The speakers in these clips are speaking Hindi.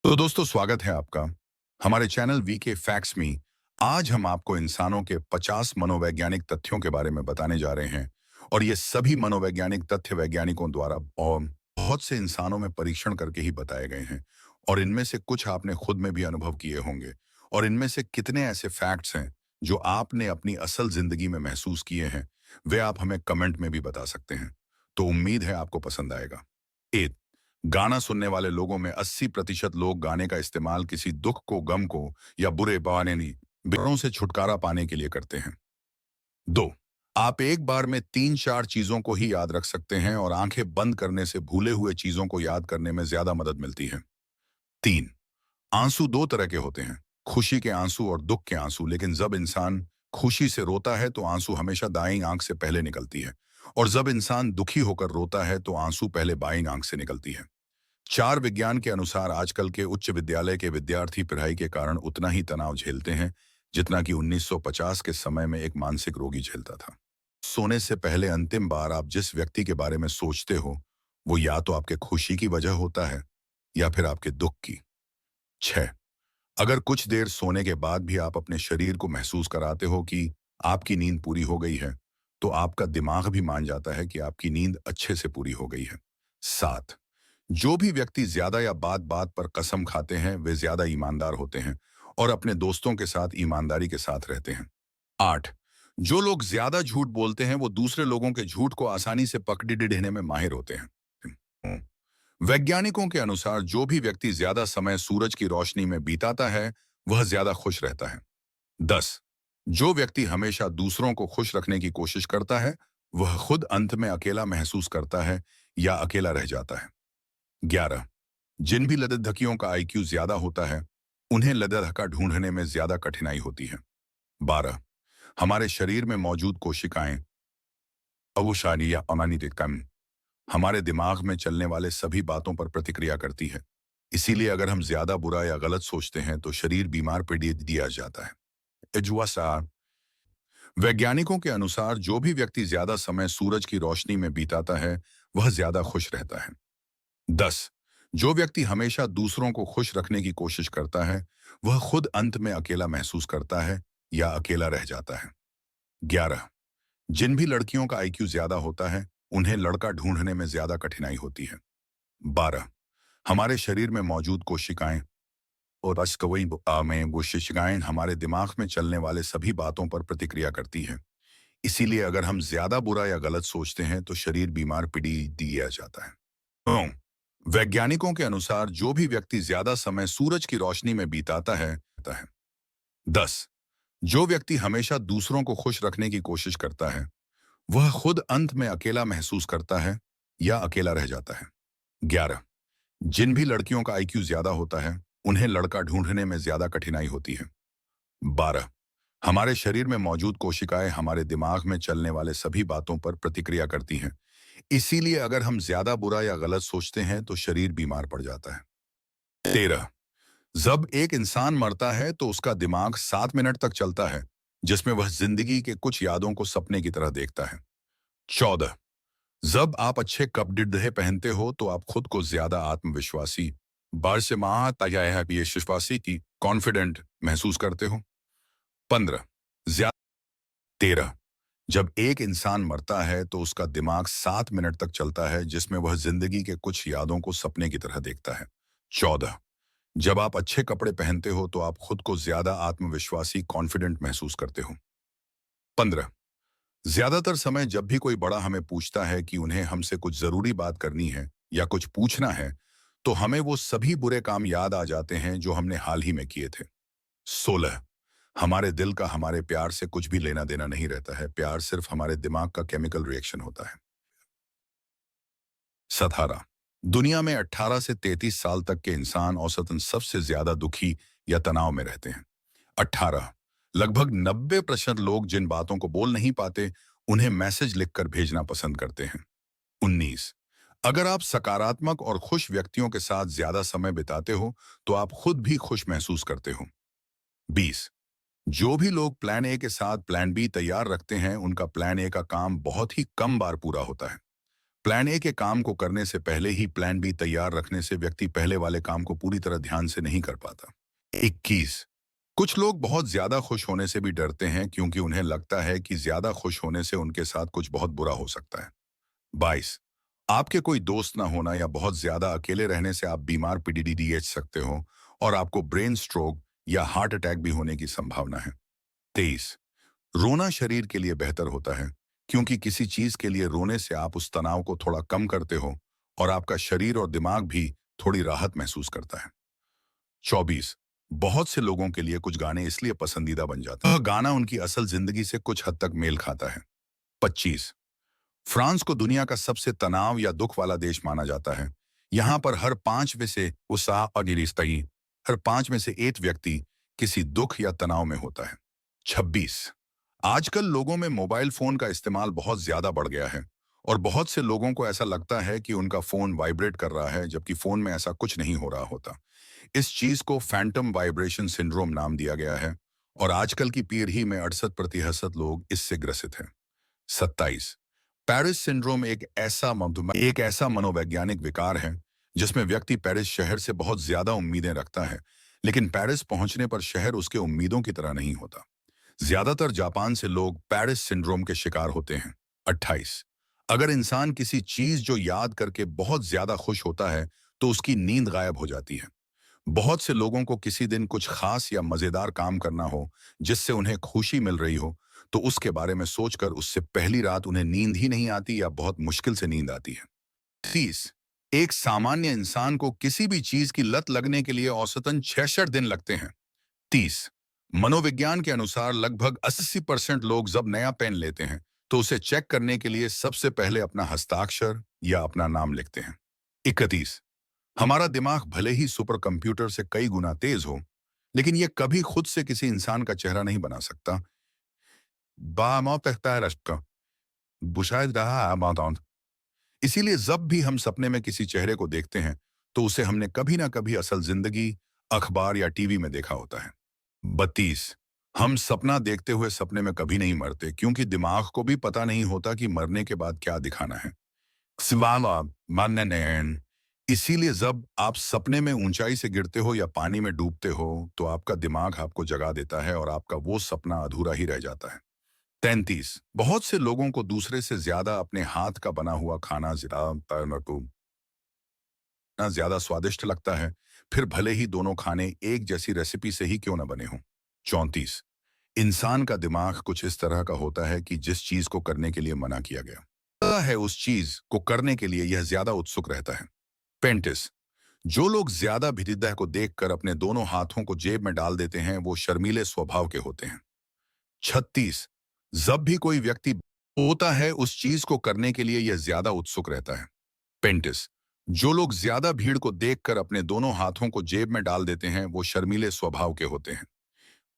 तो दोस्तों स्वागत है आपका हमारे चैनल वी के फैक्ट्स में। आज हम आपको इंसानों के 50 मनोवैज्ञानिक तथ्यों के बारे में बताने जा रहे हैं। और ये सभी मनोवैज्ञानिक तथ्य वैज्ञानिकों द्वारा बहुत से इंसानों में परीक्षण करके ही बताए गए हैं। और इनमें से कुछ आपने खुद में भी अनुभव किए होंगे। और इनमें से कितने ऐसे फैक्ट्स हैं जो आपने अपनी असल जिंदगी में महसूस किए हैं, वे आप हमें कमेंट में भी बता सकते हैं। तो उम्मीद है आपको पसंद आएगा। ए गाना सुनने वाले लोगों में 80% लोग गाने का इस्तेमाल किसी दुख को, गम को या बुरे बहाने नहीं, बिगड़ों से छुटकारा पाने के लिए करते हैं। 2, आप एक बार में 3-4 चीजों को ही याद रख सकते हैं और आंखें बंद करने से भूले हुए चीजों को याद करने में ज्यादा मदद मिलती है। 3, आंसू 2 तरह के होते हैं, खुशी के आंसू और दुख के आंसू। लेकिन जब इंसान खुशी से रोता है तो आंसू हमेशा दाईं आंख से पहले निकलती है। और जब इंसान दुखी होकर रोता है तो आंसू पहले बाईं आंख से निकलती है। 4 विज्ञान के अनुसार आजकल के उच्च विद्यालय के विद्यार्थी पढ़ाई के कारण उतना ही तनाव झेलते हैं जितना कि 1950 के समय में एक मानसिक रोगी झेलता था। सोने से पहले अंतिम बार आप जिस व्यक्ति के बारे में सोचते हो वो या तो आपके खुशी की वजह होता है या फिर आपके दुख की। 6, अगर कुछ देर सोने के बाद भी आप अपने शरीर को महसूस कराते हो कि आपकी नींद पूरी हो गई है, तो आपका दिमाग भी मान जाता है कि आपकी नींद अच्छे से पूरी हो गई है। 7, जो भी व्यक्ति ज्यादा या बात बात पर कसम खाते हैं वे ज्यादा ईमानदार होते हैं और अपने दोस्तों के साथ ईमानदारी के साथ रहते हैं। 8, जो लोग ज्यादा झूठ बोलते हैं वो दूसरे लोगों के झूठ को आसानी से पकड़ देने में माहिर होते हैं। वैज्ञानिकों के अनुसार जो भी व्यक्ति ज्यादा समय सूरज की रोशनी में बिताता है वह ज्यादा खुश रहता है। 10, जो व्यक्ति हमेशा दूसरों को खुश रखने की कोशिश करता है वह खुद अंत में अकेला महसूस करता है या अकेला रह जाता है। 11, जिन भी लद्दाखियों का आईक्यू ज्यादा होता है उन्हें लद्दाखा ढूंढने में ज्यादा कठिनाई होती है। 12, हमारे शरीर में मौजूद कोशिकाएं अवुशानी या अमानित कम हमारे दिमाग में चलने वाले सभी बातों पर प्रतिक्रिया करती है। इसीलिए अगर हम ज्यादा बुरा या गलत सोचते हैं तो शरीर बीमार पड़ दिया जाता है। इजुआसा वैज्ञानिकों के अनुसार जो भी व्यक्ति ज्यादा समय सूरज की रोशनी में बिताता है वह ज्यादा खुश रहता है। 10, जो व्यक्ति हमेशा दूसरों को खुश रखने की कोशिश करता है वह खुद अंत में अकेला महसूस करता है या अकेला रह जाता है। 11, जिन भी लड़कियों का आईक्यू ज्यादा होता है उन्हें लड़का ढूंढने में ज्यादा कठिनाई होती है। 12, हमारे शरीर में मौजूद कोशिकाएं और अश्कवई में वो कोशिकाएं हमारे दिमाग में चलने वाले सभी बातों पर प्रतिक्रिया करती है। इसीलिए अगर हम ज्यादा बुरा या गलत सोचते हैं तो शरीर बीमार पड़ी दिया जाता है। वैज्ञानिकों के अनुसार जो भी व्यक्ति ज्यादा समय सूरज की रोशनी में बिताता है। 10, जो व्यक्ति हमेशा दूसरों को खुश रखने की कोशिश करता है वह खुद अंत में अकेला महसूस करता है या अकेला रह जाता है। 11, जिन भी लड़कियों का आईक्यू ज्यादा होता है उन्हें लड़का ढूंढने में ज्यादा कठिनाई होती है। 12, हमारे शरीर में मौजूद कोशिकाएं हमारे दिमाग में चलने वाले सभी बातों पर प्रतिक्रिया करती हैं। इसीलिए अगर हम ज्यादा बुरा या गलत सोचते हैं तो शरीर बीमार पड़ जाता है। 13, जब एक इंसान मरता है तो उसका दिमाग 7 मिनट तक चलता है जिसमें वह जिंदगी के कुछ यादों को सपने की तरह देखता है। 14, जब आप अच्छे कपड़े पहनते हो तो आप खुद को ज्यादा आत्मविश्वासी विश्वासी की कॉन्फिडेंट महसूस करते हो। 15, 13, जब एक इंसान मरता है तो उसका दिमाग 7 मिनट तक चलता है जिसमें वह जिंदगी के कुछ यादों को सपने की तरह देखता है। 14, जब आप अच्छे कपड़े पहनते हो तो आप खुद को ज्यादा आत्मविश्वासी कॉन्फिडेंट महसूस करते हो। 15, ज्यादातर समय जब भी कोई बड़ा हमें पूछता है कि उन्हें हमसे कुछ जरूरी बात करनी है या कुछ पूछना है तो हमें वो सभी बुरे काम याद आ जाते हैं जो हमने हाल ही में किए थे। 16, हमारे दिल का हमारे प्यार से कुछ भी लेना देना नहीं रहता है, प्यार सिर्फ हमारे दिमाग का केमिकल रिएक्शन होता है। 17, दुनिया में 18 से 33 साल तक के इंसान औसतन सबसे ज्यादा दुखी या तनाव में रहते हैं। 18, लगभग 90% लोग जिन बातों को बोल नहीं पाते उन्हें मैसेज लिखकर भेजना पसंद करते हैं। 19, अगर आप सकारात्मक और खुश व्यक्तियों के साथ ज्यादा समय बिताते हो तो आप खुद भी खुश महसूस करते हो। 20, जो भी लोग प्लान ए के साथ प्लान बी तैयार रखते हैं उनका प्लान ए का काम बहुत ही कम बार पूरा होता है। प्लान ए के काम को करने से पहले ही प्लान बी तैयार रखने से व्यक्ति पहले वाले काम को पूरी तरह ध्यान से नहीं कर पाता। 21। कुछ लोग बहुत ज्यादा खुश होने से भी डरते हैं क्योंकि उन्हें लगता है कि ज्यादा खुश होने से उनके साथ कुछ बहुत बुरा हो सकता है। 22। आपके कोई दोस्त ना होना या बहुत ज्यादा अकेले रहने से आप बीमार पीडीडीएच सकते हो और आपको ब्रेन स्ट्रोक या हार्ट अटैक भी होने की संभावना है। 23। रोना शरीर के लिए बेहतर होता है क्योंकि किसी चीज के लिए रोने से आप उस तनाव को थोड़ा कम करते हो और आपका शरीर और दिमाग भी थोड़ी राहत महसूस करता है। 24। बहुत से लोगों के लिए कुछ गाने इसलिए पसंदीदा बन जाते हैं गाना उनकी असल जिंदगी से कुछ हद तक मेल खाता है। 25। फ्रांस को दुनिया का सबसे तनाव या दुख वाला देश माना जाता है। यहाँ पर हर 5 में से उत्साह और निरीस्तई हर 5 में से एक व्यक्ति किसी दुख या तनाव में होता है। 26। आजकल लोगों में मोबाइल फोन का इस्तेमाल बहुत ज्यादा बढ़ गया है और बहुत से लोगों को ऐसा लगता है कि उनका फोन वाइब्रेट कर रहा है जबकि फोन में ऐसा कुछ नहीं हो रहा होता। इस चीज को फैंटम वाइब्रेशन सिंड्रोम नाम दिया गया है और आजकल की पीढ़ी में 68% लोग इससे ग्रसित हैं। 27। पेरिस सिंड्रोम एक ऐसा मनोवैज्ञानिक विकार है जिसमें व्यक्ति पेरिस शहर से बहुत ज्यादा उम्मीदें रखता है, लेकिन पेरिस पहुंचने पर शहर उसके उम्मीदों की तरह नहीं होता। ज्यादातर जापान से लोग पेरिस सिंड्रोम के शिकार होते हैं। 28। अगर इंसान किसी चीज जो याद करके बहुत ज्यादा खुश होता है तो उसकी नींद गायब हो जाती है। बहुत से लोगों को किसी दिन कुछ खास या मजेदार काम करना हो जिससे उन्हें खुशी मिल रही हो तो उसके बारे में सोचकर उससे पहली रात उन्हें नींद ही नहीं आती या बहुत मुश्किल से नींद आती है। 30। एक सामान्य इंसान को किसी भी चीज की लत लगने के लिए औसतन 66 दिन लगते हैं। 30। मनोविज्ञान के अनुसार लगभग 80% लोग जब नया पेन लेते हैं तो उसे चेक करने के लिए सबसे पहले अपना हस्ताक्षर या अपना नाम लिखते हैं। 31। हमारा दिमाग भले ही सुपर कंप्यूटर से कई गुना तेज हो, लेकिन यह कभी खुद से किसी इंसान का चेहरा नहीं बना सकता। इसीलिए जब भी हम सपने में किसी चेहरे को देखते हैं तो उसे हमने कभी ना कभी असल जिंदगी, अखबार या टीवी में देखा होता है। 32। हम सपना देखते हुए सपने में कभी नहीं मरते क्योंकि दिमाग को भी पता नहीं होता कि मरने के बाद क्या दिखाना है। इसीलिए जब आप सपने में ऊंचाई से गिरते हो या पानी में डूबते हो तो आपका दिमाग आपको जगा देता है और आपका वो सपना अधूरा ही रह जाता है। 33। बहुत से लोगों को दूसरे से ज्यादा अपने हाथ का बना हुआ खाना ज्यादा स्वादिष्ट लगता है, फिर भले ही दोनों खाने एक जैसी रेसिपी से ही क्यों न बने हों। 34। इंसान का दिमाग कुछ इस तरह का होता है कि जिस चीज को करने के लिए मना किया गया है उस चीज को करने के लिए यह ज्यादा उत्सुक रहता है। 35। जो लोग ज्यादा भिदिता को देखकर अपने दोनों हाथों को जेब में डाल देते हैं वो शर्मीले स्वभाव के होते हैं। 36। जब भी कोई व्यक्ति होता है उस चीज को करने के लिए यह ज्यादा उत्सुक रहता है। 35। जो लोग ज्यादा भीड़ को देखकर अपने दोनों हाथों को जेब में डाल देते हैं वो शर्मीले स्वभाव के होते हैं।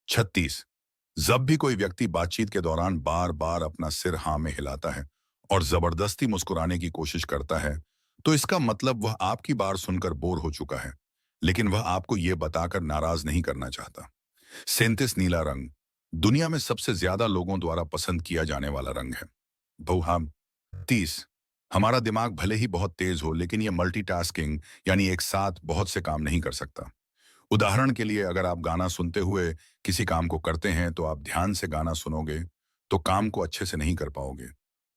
36। जब भी कोई व्यक्ति बातचीत के दौरान बार बार अपना सिर हाँ में हिलाता है और जबरदस्ती मुस्कुराने की कोशिश करता है तो इसका मतलब वह आपकी बात सुनकर बोर हो चुका है, लेकिन वह आपको यह बताकर नाराज नहीं करना चाहता। 37। नीला रंग दुनिया में सबसे ज्यादा लोगों द्वारा पसंद किया जाने वाला रंग है। बहुहाम 30। हमारा दिमाग भले ही बहुत तेज हो लेकिन यह मल्टीटास्किंग यानी एक साथ बहुत से काम नहीं कर सकता। उदाहरण के लिए अगर आप गाना सुनते हुए किसी काम को करते हैं तो आप ध्यान से गाना सुनोगे तो काम को अच्छे से नहीं कर पाओगे,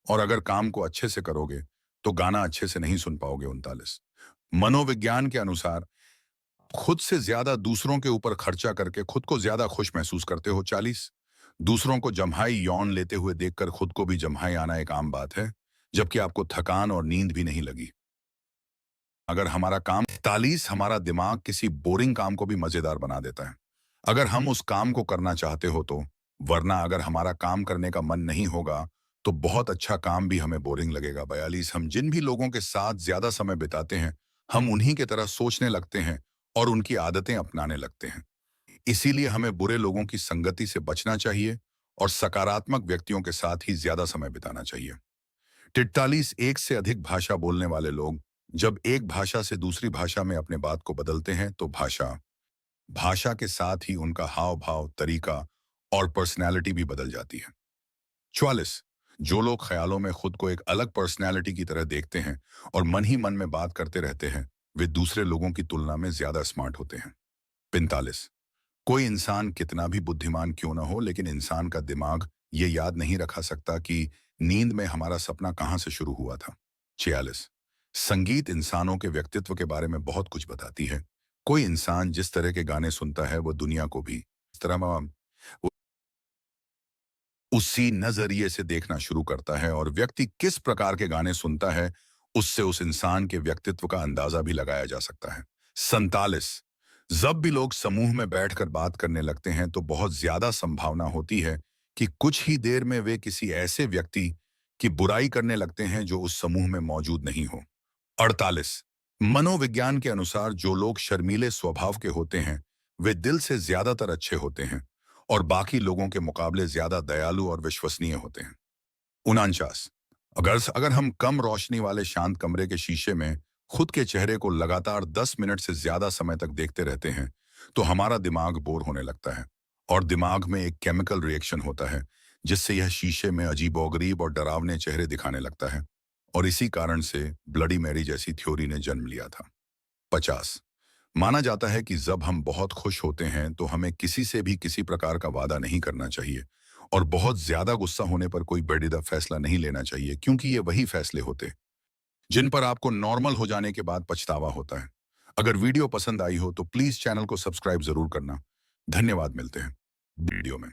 और अगर काम को अच्छे से करोगे तो गाना अच्छे से नहीं सुन पाओगे। 39। मनोविज्ञान के अनुसार खुद से ज्यादा दूसरों के ऊपर खर्चा करके खुद को ज्यादा खुश महसूस करते हो। 40। दूसरों को जम्हाई यौन लेते हुए देखकर खुद को भी जम्हाई आना एक आम बात है, जबकि आपको थकान और नींद भी नहीं लगी। अगर हमारा काम 41। हमारा दिमाग किसी बोरिंग काम को भी मजेदार बना देता है अगर हम उस काम को करना चाहते हो तो, वरना अगर हमारा काम करने का मन नहीं होगा तो बहुत अच्छा काम भी हमें बोरिंग लगेगा। 42। हम जिन भी लोगों के साथ ज्यादा समय बिताते हैं हम उन्हीं की तरह सोचने लगते हैं और उनकी आदतें अपनाने लगते हैं। इसीलिए हमें बुरे लोगों की संगति से बचना चाहिए और सकारात्मक व्यक्तियों के साथ ही ज्यादा समय बिताना चाहिए। 43। एक से अधिक भाषा बोलने वाले लोग जब एक भाषा से दूसरी भाषा में अपने बात को बदलते हैं तो भाषा के साथ ही उनका हाव भाव, तरीका और पर्सनैलिटी भी बदल जाती है। 44। जो लोग ख्यालों में खुद को एक अलग पर्सनैलिटी की तरह देखते हैं और मन ही मन में बात करते रहते हैं, वे दूसरे लोगों की तुलना में ज्यादा स्मार्ट होते हैं। 45। कोई इंसान कितना भी बुद्धिमान क्यों ना हो, लेकिन इंसान का दिमाग ये याद नहीं रखा सकता कि नींद में हमारा सपना कहाँ से शुरू हुआ था। 46। संगीत इंसानों के व्यक्तित्व के बारे में बहुत कुछ बताती है। कोई इंसान जिस तरह के गाने सुनता है वो दुनिया को भी इस तरह उसी नजरिए से देखना शुरू करता है, और व्यक्ति किस प्रकार के गाने सुनता है उससे उस इंसान के व्यक्तित्व का अंदाजा भी लगाया जा सकता है। 47। जब भी लोग समूह में बैठकर बात करने लगते हैं तो बहुत ज्यादा संभावना होती है कि कुछ ही देर में वे किसी ऐसे व्यक्ति की बुराई करने लगते हैं जो उस समूह में मौजूद नहीं हो। 48। मनोविज्ञान के अनुसार जो लोग शर्मीले स्वभाव के होते हैं वे दिल से ज्यादातर अच्छे होते हैं और बाकी लोगों के मुकाबले ज्यादा दयालु और विश्वसनीय होते हैं। 49। अगर अगर हम कम रोशनी वाले शांत कमरे के शीशे में खुद के चेहरे को लगातार 10 मिनट से ज्यादा समय तक देखते रहते हैं तो हमारा दिमाग बोर होने लगता है, और दिमाग में एक केमिकल रिएक्शन होता है जिससे यह शीशे में अजीबोगरीब और डरावने चेहरे दिखाने लगता है, और इसी कारण से ब्लडी मैरी जैसी थ्योरी ने जन्म लिया था। 50। माना जाता है कि जब हम बहुत खुश होते हैं तो हमें किसी से भी किसी प्रकार का वादा नहीं करना चाहिए, और बहुत ज्यादा गुस्सा होने पर कोई बेड़ीदा फैसला नहीं लेना चाहिए, क्योंकि ये वही फैसले होते जिन पर आपको नॉर्मल हो जाने के बाद पछतावा होता है। अगर वीडियो पसंद आई हो तो प्लीज चैनल को सब्सक्राइब जरूर करना। धन्यवाद, मिलते हैं वीडियो में।